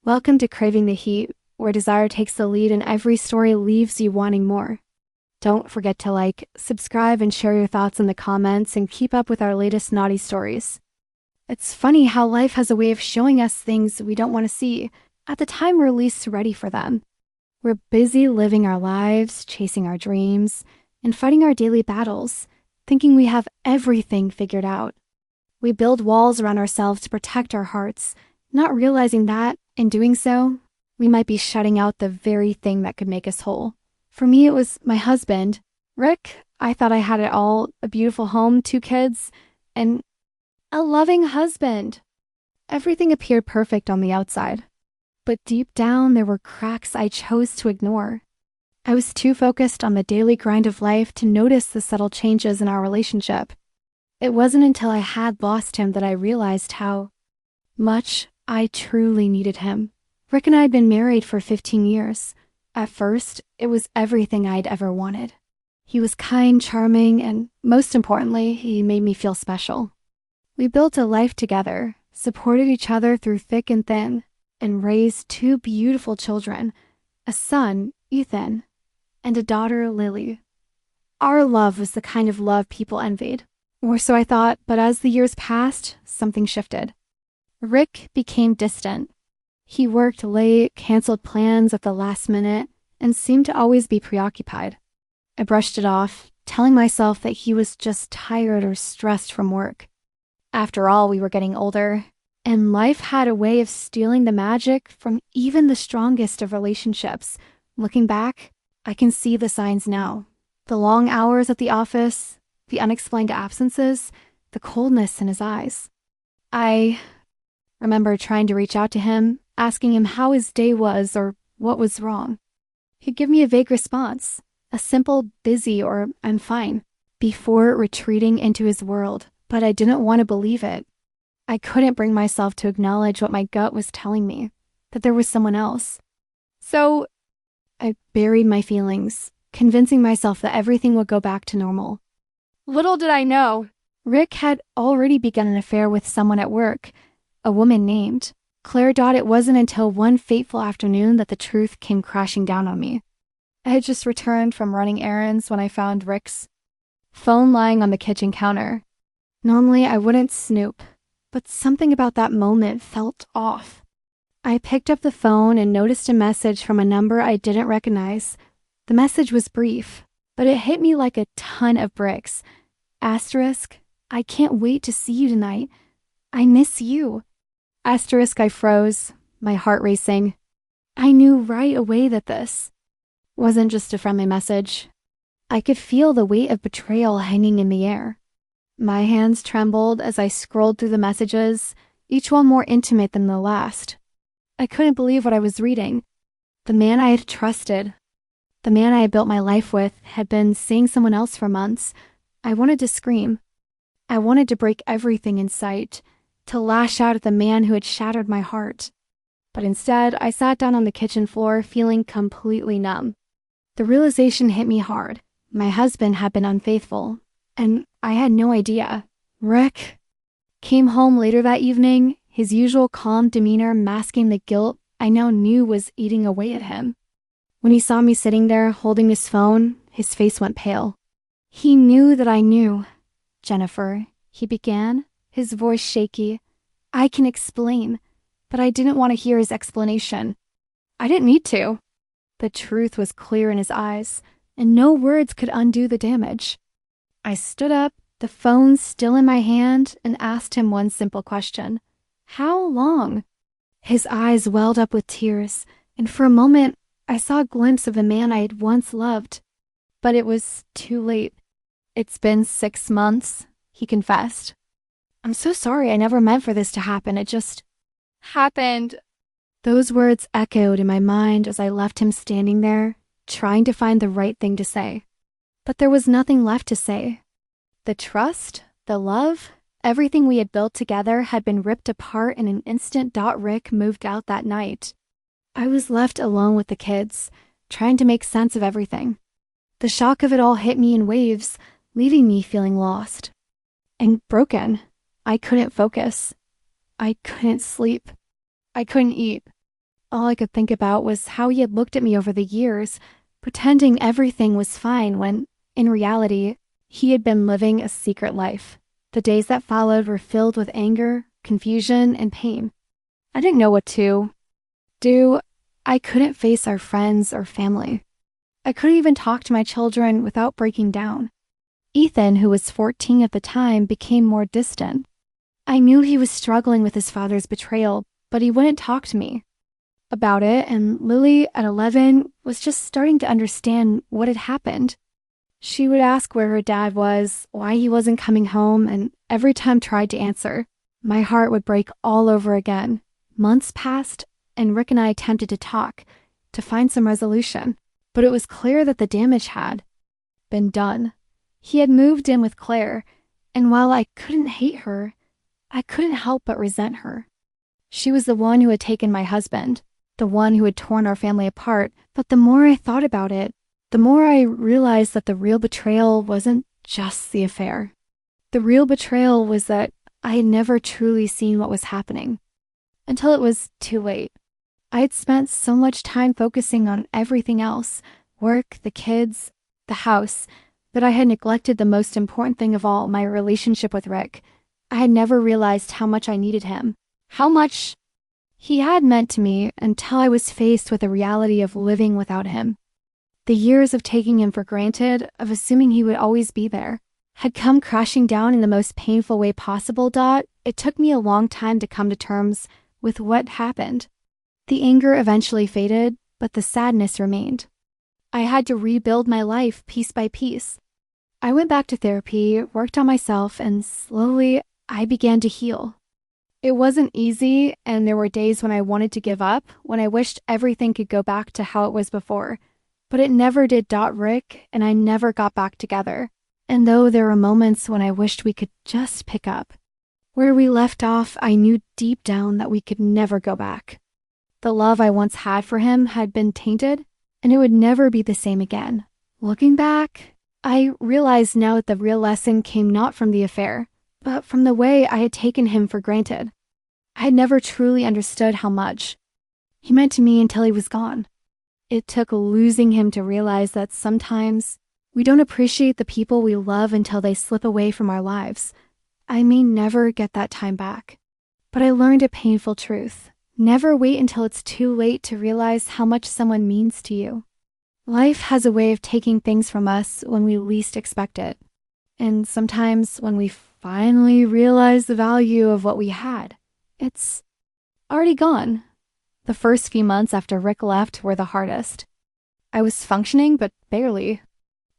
Welcome to Craving the Heat, where desire takes the lead and every story leaves you wanting more. Don't forget to like, subscribe, and share your thoughts in the comments and keep up with our latest naughty stories. It's funny how life has a way of showing us things we don't want to see at the time we're least ready for them. We're busy living our lives, chasing our dreams, and fighting our daily battles, thinking we have everything figured out. We build walls around ourselves to protect our hearts, not realizing that, in doing so, we might be shutting out the very thing that could make us whole. For me, it was my husband. Rick, I thought I had it all, a beautiful home, 2 kids, and a loving husband. Everything appeared perfect on the outside, but deep down there were cracks I chose to ignore. I was too focused on the daily grind of life to notice the subtle changes in our relationship. It wasn't until I had lost him that I realized how much I truly needed him. Rick and I had been married for 15 years. At first, it was everything I'd ever wanted. He was kind, charming, and most importantly, he made me feel special. We built a life together, supported each other through thick and thin, and raised 2 beautiful children, a son, Ethan, and a daughter, Lily. Our love was the kind of love people envied, or so I thought, but as the years passed, something shifted. Rick became distant. He worked late, canceled plans at the last minute, and seemed to always be preoccupied. I brushed it off, telling myself that he was just tired or stressed from work. After all, we were getting older, and life had a way of stealing the magic from even the strongest of relationships. Looking back, I can see the signs now. The long hours at the office, the unexplained absences, the coldness in his eyes. I remember trying to reach out to him, asking him how his day was or what was wrong. He'd give me a vague response, a simple busy or I'm fine, before retreating into his world, but I didn't want to believe it. I couldn't bring myself to acknowledge what my gut was telling me, that there was someone else. So I buried my feelings, convincing myself that everything would go back to normal. Little did I know, Rick had already begun an affair with someone at work, a woman named Claire. It wasn't until one fateful afternoon that the truth came crashing down on me. I had just returned from running errands when I found Rick's phone lying on the kitchen counter. Normally, I wouldn't snoop, but something about that moment felt off. I picked up the phone and noticed a message from a number I didn't recognize. The message was brief, but it hit me like a ton of bricks. Asterisk, I can't wait to see you tonight. I miss you. Asterisk, I froze, my heart racing. I knew right away that this wasn't just a friendly message. I could feel the weight of betrayal hanging in the air. My hands trembled as I scrolled through the messages, each one more intimate than the last. I couldn't believe what I was reading. The man I had trusted, the man I had built my life with, had been seeing someone else for months. I wanted to scream. I wanted to break everything in sight, to lash out at the man who had shattered my heart. But instead, I sat down on the kitchen floor feeling completely numb. The realization hit me hard. My husband had been unfaithful, and I had no idea. Rick came home later that evening, his usual calm demeanor masking the guilt I now knew was eating away at him. When he saw me sitting there holding his phone, his face went pale. He knew that I knew. Jennifer, he began, his voice shaky. I can explain, but I didn't want to hear his explanation. I didn't need to. The truth was clear in his eyes, and no words could undo the damage. I stood up, the phone still in my hand, and asked him one simple question. How long? His eyes welled up with tears, and for a moment, I saw a glimpse of the man I had once loved. But it was too late. It's been 6 months, he confessed. I'm so sorry. I never meant for this to happen. It just happened. Those words echoed in my mind as I left him standing there, trying to find the right thing to say. But there was nothing left to say. The trust, the love, everything we had built together had been ripped apart in an instant. Rick moved out that night. I was left alone with the kids, trying to make sense of everything. The shock of it all hit me in waves, leaving me feeling lost and broken. I couldn't focus. I couldn't sleep. I couldn't eat. All I could think about was how he had looked at me over the years, pretending everything was fine when, in reality, he had been living a secret life. The days that followed were filled with anger, confusion, and pain. I didn't know what to do. I couldn't face our friends or family. I couldn't even talk to my children without breaking down. Ethan, who was 14 at the time, became more distant. I knew he was struggling with his father's betrayal, but he wouldn't talk to me about it, and Lily, at 11, was just starting to understand what had happened. She would ask where her dad was, why he wasn't coming home, and every time tried to answer, my heart would break all over again. Months passed, and Rick and I attempted to talk, to find some resolution, but it was clear that the damage had been done. He had moved in with Claire, and while I couldn't hate her, I couldn't help but resent her. She was the one who had taken my husband, the one who had torn our family apart, but the more I thought about it, the more I realized that the real betrayal wasn't just the affair. The real betrayal was that I had never truly seen what was happening, until it was too late. I had spent so much time focusing on everything else, work, the kids, the house, that I had neglected the most important thing of all, my relationship with Rick. I had never realized how much I needed him, how much he had meant to me until I was faced with the reality of living without him. The years of taking him for granted, of assuming he would always be there, had come crashing down in the most painful way possible, Dot. It took me a long time to come to terms with what happened. The anger eventually faded, but the sadness remained. I had to rebuild my life piece by piece. I went back to therapy, worked on myself, and slowly I began to heal. It wasn't easy, and there were days when I wanted to give up, when I wished everything could go back to how it was before. But it never did. Rick and I never got back together. And though there were moments when I wished we could just pick up where we left off, I knew deep down that we could never go back. The love I once had for him had been tainted, and it would never be the same again. Looking back, I realized now that the real lesson came not from the affair, but from the way I had taken him for granted. I had never truly understood how much he meant to me until he was gone. It took losing him to realize that sometimes we don't appreciate the people we love until they slip away from our lives. I may never get that time back, but I learned a painful truth. Never wait until it's too late to realize how much someone means to you. Life has a way of taking things from us when we least expect it. And sometimes when we finally realize the value of what we had, it's already gone. The first few months after Rick left were the hardest. I was functioning, but barely.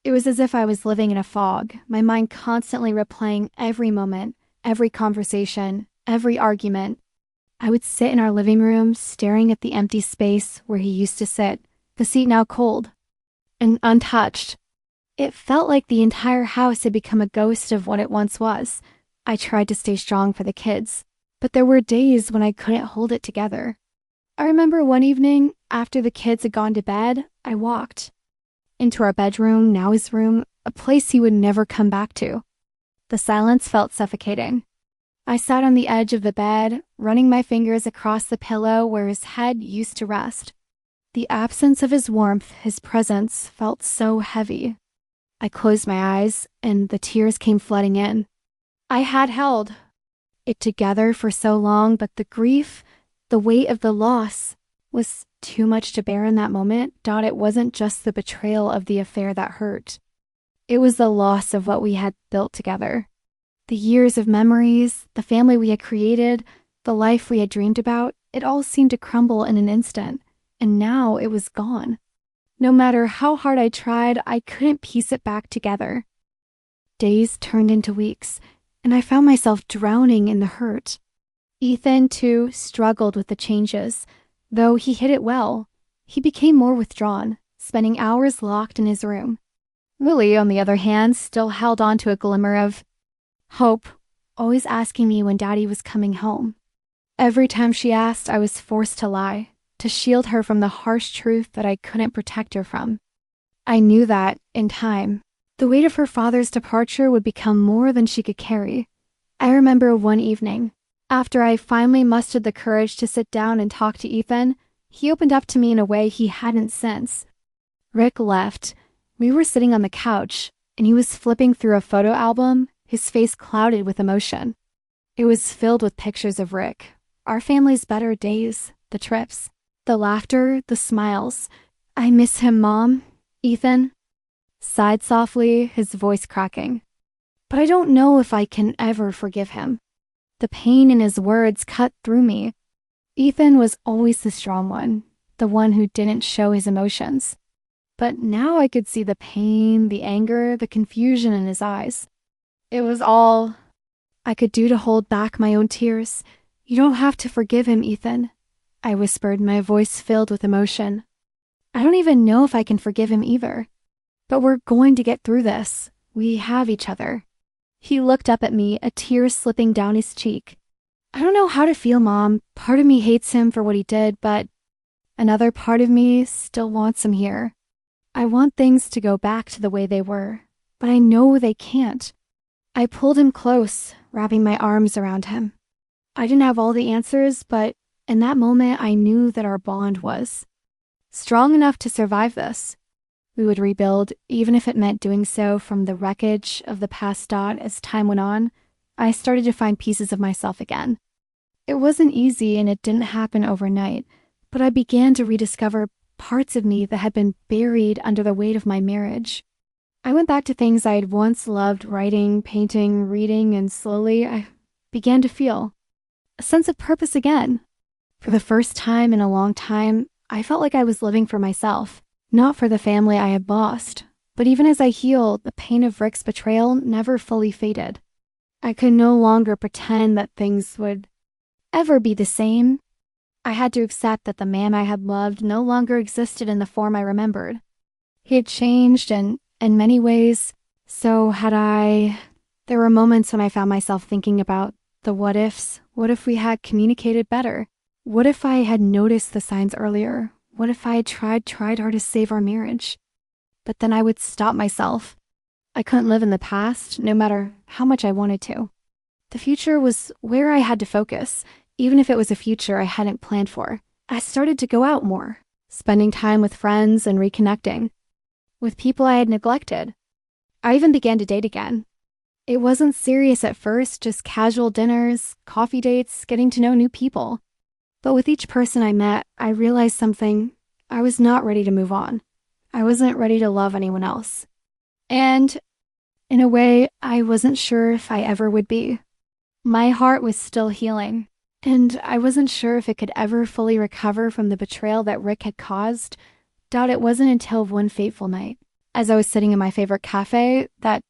It was as if I was living in a fog, my mind constantly replaying every moment, every conversation, every argument. I would sit in our living room, staring at the empty space where he used to sit, the seat now cold and untouched. It felt like the entire house had become a ghost of what it once was. I tried to stay strong for the kids, but there were days when I couldn't hold it together. I remember one evening, after the kids had gone to bed, I walked into our bedroom, now his room, a place he would never come back to. The silence felt suffocating. I sat on the edge of the bed, running my fingers across the pillow where his head used to rest. The absence of his warmth, his presence, felt so heavy. I closed my eyes, and the tears came flooding in. I had held it together for so long, but the grief, the weight of the loss, was too much to bear in that moment. It wasn't just the betrayal of the affair that hurt. It was the loss of what we had built together. The years of memories, the family we had created, the life we had dreamed about, it all seemed to crumble in an instant, and now it was gone. No matter how hard I tried, I couldn't piece it back together. Days turned into weeks, and I found myself drowning in the hurt. Ethan, too, struggled with the changes. Though he hid it well, he became more withdrawn, spending hours locked in his room. Lily, on the other hand, still held on to a glimmer of hope, always asking me when Daddy was coming home. Every time she asked, I was forced to lie, to shield her from the harsh truth that I couldn't protect her from. I knew that, in time, the weight of her father's departure would become more than she could carry. I remember one evening, after I finally mustered the courage to sit down and talk to Ethan, He opened up to me in a way he hadn't since. Rick left. We were sitting on the couch, and he was flipping through a photo album, his face clouded with emotion. It was filled with pictures of Rick, our family's better days, the trips, the laughter, the smiles. "I miss him, Mom." Ethan sighed softly, his voice cracking. "But I don't know if I can ever forgive him." The pain in his words cut through me. Ethan was always the strong one who didn't show his emotions. But now I could see the pain, the anger, the confusion in his eyes. It was all I could do to hold back my own tears. "You don't have to forgive him, Ethan," I whispered, my voice filled with emotion. "I don't even know if I can forgive him either. But we're going to get through this. We have each other." He looked up at me, a tear slipping down his cheek. "I don't know how to feel, Mom. Part of me hates him for what he did, but another part of me still wants him here. I want things to go back to the way they were, but I know they can't." I pulled him close, wrapping my arms around him. I didn't have all the answers, but in that moment I knew that our bond was strong enough to survive this. We would rebuild, even if it meant doing so from the wreckage of the past. As time went on, I started to find pieces of myself again. It wasn't easy and it didn't happen overnight, but I began to rediscover parts of me that had been buried under the weight of my marriage. I went back to things I had once loved: writing, painting, reading, and slowly I began to feel a sense of purpose again. For the first time in a long time, I felt like I was living for myself, not for the family I had lost. But even as I healed, the pain of Rick's betrayal never fully faded. I could no longer pretend that things would ever be the same. I had to accept that the man I had loved no longer existed in the form I remembered. He had changed, and in many ways, so had I. There were moments when I found myself thinking about the what ifs. What if we had communicated better? What if I had noticed the signs earlier? What if I had tried hard to save our marriage? But then I would stop myself. I couldn't live in the past, no matter how much I wanted to. The future was where I had to focus, even if it was a future I hadn't planned for. I started to go out more, spending time with friends and reconnecting with people I had neglected. I even began to date again. It wasn't serious at first, just casual dinners, coffee dates, getting to know new people. But with each person I met, I realized something. I was not ready to move on. I wasn't ready to love anyone else. And in a way, I wasn't sure if I ever would be. My heart was still healing, and I wasn't sure if it could ever fully recover from the betrayal that Rick had caused. It wasn't until one fateful night, as I was sitting in my favorite cafe, that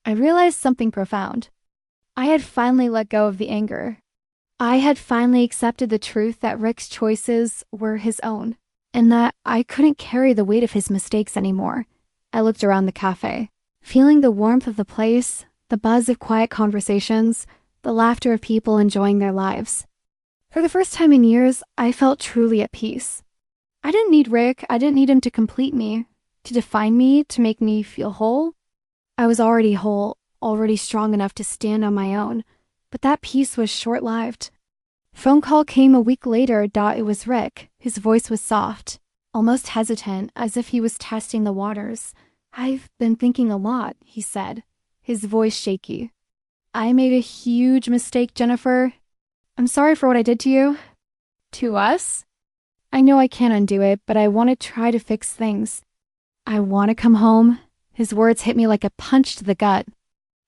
I realized something profound. I had finally let go of the anger. I had finally accepted the truth that Rick's choices were his own, and that I couldn't carry the weight of his mistakes anymore. I looked around the cafe, feeling the warmth of the place, the buzz of quiet conversations, the laughter of people enjoying their lives. For the first time in years, I felt truly at peace. I didn't need Rick. I didn't need him to complete me, to define me, to make me feel whole. I was already whole, already strong enough to stand on my own. But that peace was short-lived. Phone call came a week later. It was Rick. His voice was soft, almost hesitant, as if he was testing the waters. "I've been thinking a lot," he said, his voice shaky. "I made a huge mistake, Jennifer. I'm sorry for what I did to you." "To us?" "I know I can't undo it, but I want to try to fix things. I want to come home." His words hit me like a punch to the gut.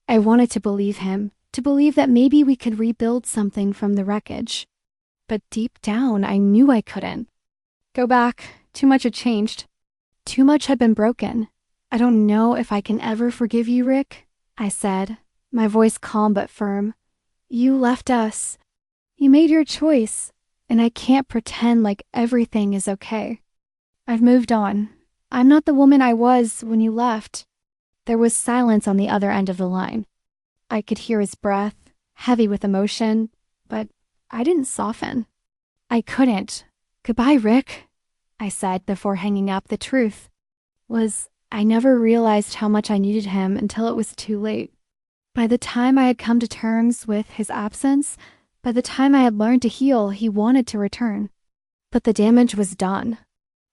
I wanted to believe him, to believe that maybe we could rebuild something from the wreckage. But deep down, I knew I couldn't. Go back. Too much had changed. Too much had been broken. "I don't know if I can ever forgive you, Rick," I said, my voice calm but firm. "You left us. You made your choice, and I can't pretend like everything is okay. I've moved on. I'm not the woman I was when you left." There was silence on the other end of the line. I could hear his breath, heavy with emotion, but I didn't soften. I couldn't. "Goodbye, Rick," I said before hanging up. The truth was, I never realized how much I needed him until it was too late. By the time I had come to terms with his absence, by the time I had learned to heal, he wanted to return. But the damage was done.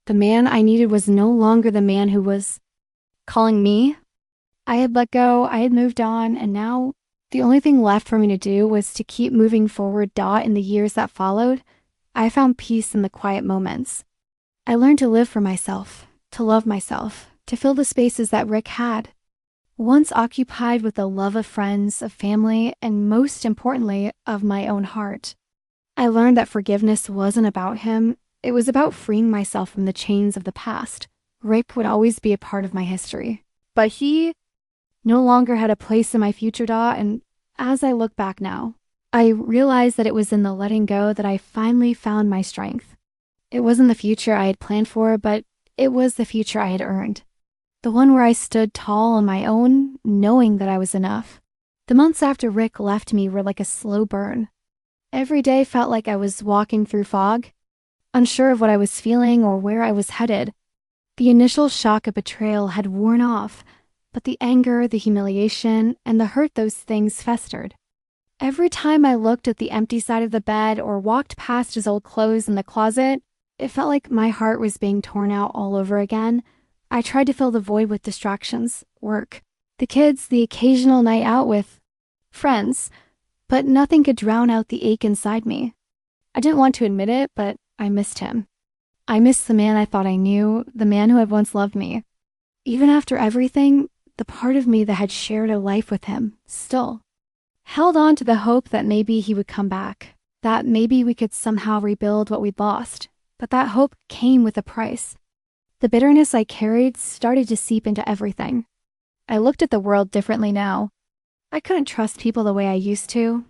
The man I needed was no longer the man who was calling me. I had let go, I had moved on, and now the only thing left for me to do was to keep moving forward. In the years that followed, I found peace in the quiet moments. I learned to live for myself, to love myself, to fill the spaces that Rick had. Once occupied with the love of friends, of family, and most importantly, of my own heart. I learned that forgiveness wasn't about him. It was about freeing myself from the chains of the past. Rick would always be a part of my history. But he no longer had a place in my future, and as I look back now, I realized that it was in the letting go that I finally found my strength. It wasn't the future I had planned for, but it was the future I had earned. The one where I stood tall on my own, knowing that I was enough. The months after Rick left me were like a slow burn. Every day felt like I was walking through fog, unsure of what I was feeling or where I was headed. The initial shock of betrayal had worn off, but the anger, the humiliation, and the hurt those things festered. Every time I looked at the empty side of the bed or walked past his old clothes in the closet, it felt like my heart was being torn out all over again. I tried to fill the void with distractions, work, the kids, the occasional night out with friends, but nothing could drown out the ache inside me. I didn't want to admit it, but I missed him. I missed the man I thought I knew, the man who had once loved me. Even after everything, the part of me that had shared a life with him still held on to the hope that maybe he would come back, that maybe we could somehow rebuild what we'd lost. But that hope came with a price. The bitterness I carried started to seep into everything. I looked at the world differently now. I couldn't trust people the way I used to.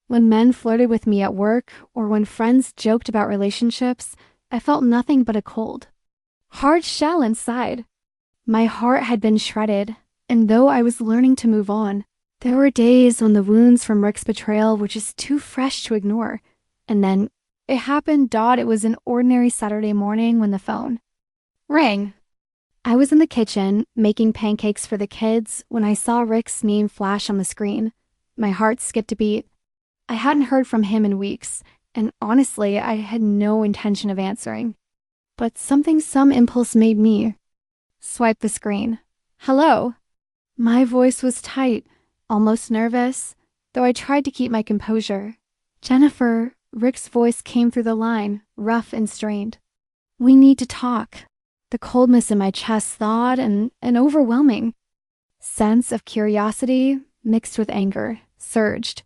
When men flirted with me at work or when friends joked about relationships, I felt nothing but a cold, hard shell inside. My heart had been shredded, and though I was learning to move on, there were days when the wounds from Rick's betrayal were just too fresh to ignore. And then it happened. It was an ordinary Saturday morning when the phone rang. I was in the kitchen making pancakes for the kids when I saw Rick's name flash on the screen. My heart skipped a beat. I hadn't heard from him in weeks, and honestly, I had no intention of answering. But some impulse made me swipe the screen. Hello. My voice was tight, almost nervous, though I tried to keep my composure. Jennifer, Rick's voice came through the line, rough and strained. We need to talk. The coldness in my chest thawed and an overwhelming sense of curiosity mixed with anger surged.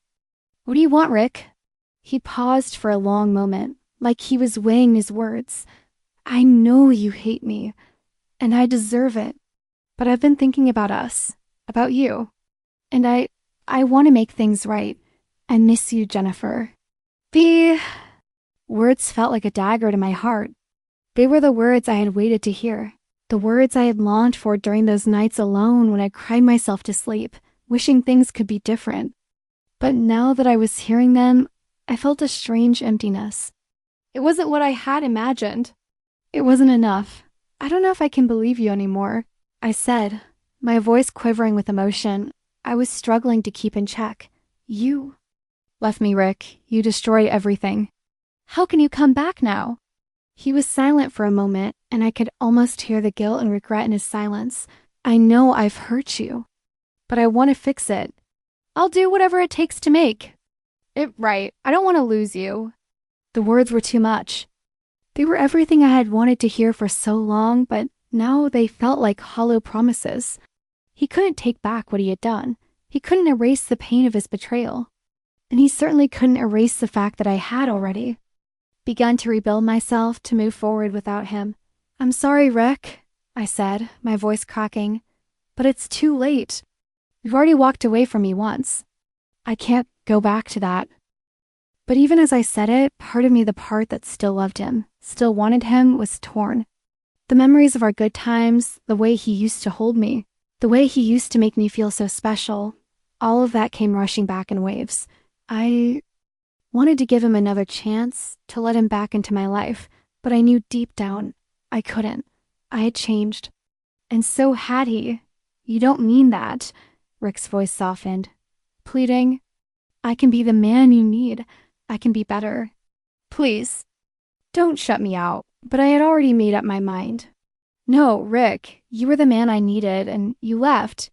What do you want, Rick? He paused for a long moment, like he was weighing his words. I know you hate me, and I deserve it, but I've been thinking about us, about you, and I want to make things right. I miss you, Jennifer. The words felt like a dagger to my heart. They were the words I had waited to hear, the words I had longed for during those nights alone when I cried myself to sleep, wishing things could be different. But now that I was hearing them, I felt a strange emptiness. It wasn't what I had imagined. It wasn't enough. I don't know if I can believe you anymore, I said, my voice quivering with emotion. I was struggling to keep in check. You left me, Rick. You destroyed everything. How can you come back now? He was silent for a moment, and I could almost hear the guilt and regret in his silence. I know I've hurt you, but I want to fix it. I'll do whatever it takes to make it right. I don't want to lose you. The words were too much. They were everything I had wanted to hear for so long, but now they felt like hollow promises. He couldn't take back what he had done. He couldn't erase the pain of his betrayal. And he certainly couldn't erase the fact that I had already begun to rebuild myself to move forward without him. I'm sorry, Rick, I said, my voice cracking, but it's too late. You've already walked away from me once. I can't go back to that. But even as I said it, part of me, the part that still loved him, still wanted him, was torn. The memories of our good times, the way he used to hold me, the way he used to make me feel so special, all of that came rushing back in waves. I wanted to give him another chance, to let him back into my life, but I knew deep down I couldn't. I had changed. And so had he. You don't mean that. Rick's voice softened, pleading. I can be the man you need. I can be better. Please, Don't shut me out, but I had already made up my mind. No, Rick, you were the man I needed, and you left.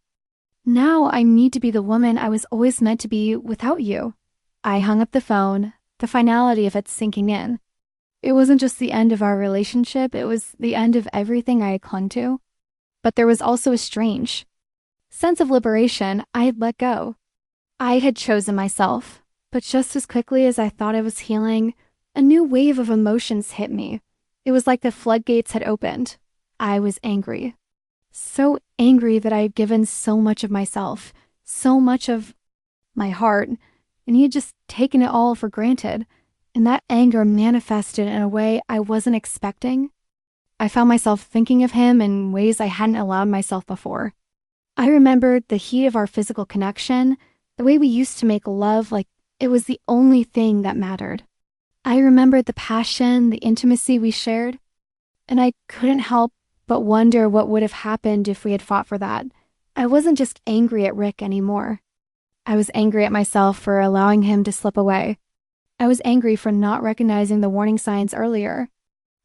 Now I need to be the woman I was always meant to be without you. I hung up the phone, the finality of it sinking in. It wasn't just the end of our relationship, it was the end of everything I had clung to. But there was also a strange sense of liberation. I had let go. I had chosen myself, but just as quickly as I thought I was healing, a new wave of emotions hit me. It was like the floodgates had opened. I was angry. So angry that I had given so much of myself, so much of my heart, and he had just taken it all for granted. And that anger manifested in a way I wasn't expecting. I found myself thinking of him in ways I hadn't allowed myself before. I remembered the heat of our physical connection, the way we used to make love like it was the only thing that mattered. I remembered the passion, the intimacy we shared, and I couldn't help but wonder what would have happened if we had fought for that. I wasn't just angry at Rick anymore. I was angry at myself for allowing him to slip away. I was angry for not recognizing the warning signs earlier.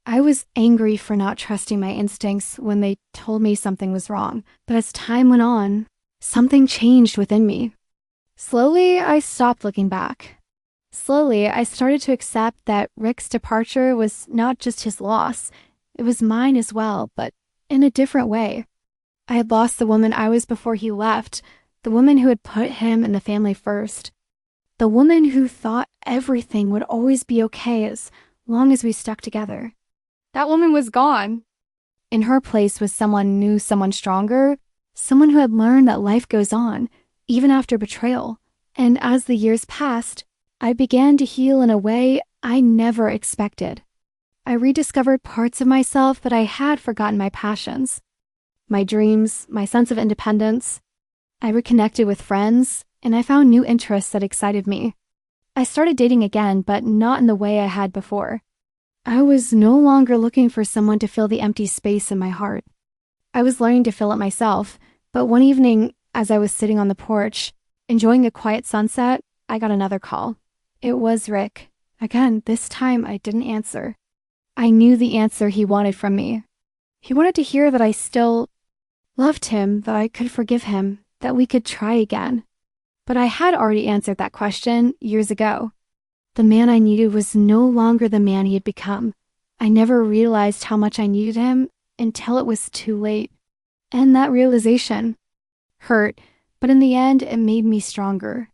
I was angry for not trusting my instincts when they told me something was wrong. But as time went on, something changed within me. Slowly, I stopped looking back. Slowly, I started to accept that Rick's departure was not just his loss. It was mine as well, but in a different way. I had lost the woman I was before he left, the woman who had put him and the family first. The woman who thought everything would always be okay as long as we stuck together. That woman was gone. In her place was someone new, someone stronger, someone who had learned that life goes on, even after betrayal. And as the years passed, I began to heal in a way I never expected. I rediscovered parts of myself that I had forgotten, my passions, my dreams, my sense of independence. I reconnected with friends, and I found new interests that excited me. I started dating again, but not in the way I had before. I was no longer looking for someone to fill the empty space in my heart. I was learning to fill it myself, but one evening, as I was sitting on the porch, enjoying a quiet sunset, I got another call. It was Rick. Again, this time I didn't answer. I knew the answer he wanted from me. He wanted to hear that I still loved him, that I could forgive him, that we could try again. But I had already answered that question years ago. The man I needed was no longer the man he had become. I never realized how much I needed him until it was too late. And that realization hurt, but in the end, it made me stronger.